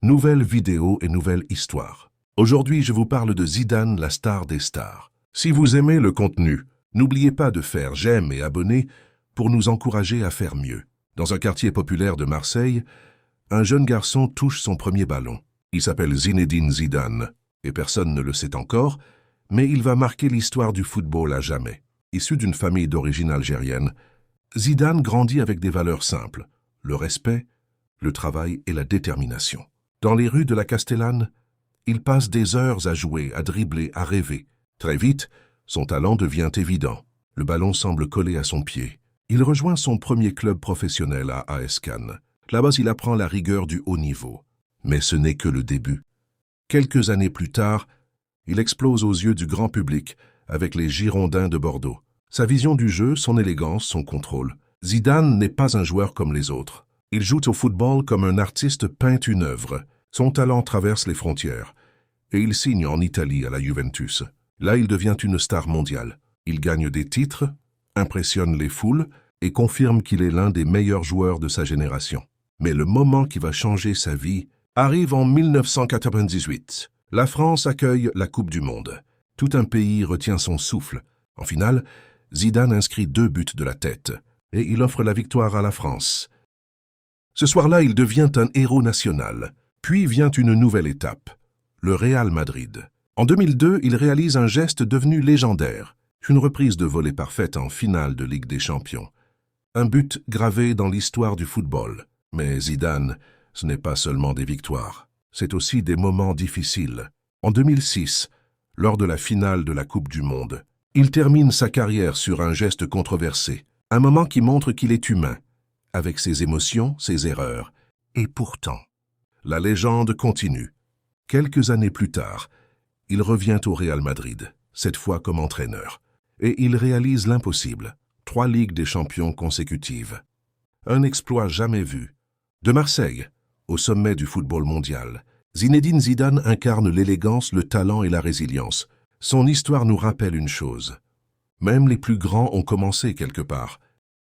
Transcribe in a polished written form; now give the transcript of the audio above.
Nouvelle vidéo et nouvelle histoire. Aujourd'hui, je vous parle de Zidane, la star des stars. Si vous aimez le contenu, n'oubliez pas de faire j'aime et abonner pour nous encourager à faire mieux. Dans un quartier populaire de Marseille, un jeune garçon touche son premier ballon. Il s'appelle Zinedine Zidane, et personne ne le sait encore, mais il va marquer l'histoire du football à jamais. Issu d'une famille d'origine algérienne, Zidane grandit avec des valeurs simples, le respect, le travail et la détermination. Dans les rues de la Castellane, il passe des heures à jouer, à dribbler, à rêver. Très vite, son talent devient évident. Le ballon semble coller à son pied. Il rejoint son premier club professionnel à AS Cannes. Là-bas, il apprend la rigueur du haut niveau. Mais ce n'est que le début. Quelques années plus tard, il explose aux yeux du grand public avec les Girondins de Bordeaux. Sa vision du jeu, son élégance, son contrôle. Zidane n'est pas un joueur comme les autres. Il joue au football comme un artiste peint une œuvre. Son talent traverse les frontières. Et il signe en Italie à la Juventus. Là, il devient une star mondiale. Il gagne des titres, impressionne les foules et confirme qu'il est l'un des meilleurs joueurs de sa génération. Mais le moment qui va changer sa vie arrive en 1998. La France accueille la Coupe du Monde. Tout un pays retient son souffle. En finale, Zidane inscrit 2 buts de la tête et il offre la victoire à la France. Ce soir-là, il devient un héros national. Puis vient une nouvelle étape, le Real Madrid. En 2002, il réalise un geste devenu légendaire, une reprise de volée parfaite en finale de Ligue des Champions. Un but gravé dans l'histoire du football. Mais Zidane, ce n'est pas seulement des victoires, c'est aussi des moments difficiles. En 2006, lors de la finale de la Coupe du Monde, il termine sa carrière sur un geste controversé, un moment qui montre qu'il est humain, avec ses émotions, ses erreurs. Et pourtant, la légende continue. Quelques années plus tard, il revient au Real Madrid, cette fois comme entraîneur, et il réalise l'impossible, 3 Ligues des Champions consécutives. Un exploit jamais vu. De Marseille, au sommet du football mondial, Zinedine Zidane incarne l'élégance, le talent et la résilience. Son histoire nous rappelle une chose. Même les plus grands ont commencé quelque part.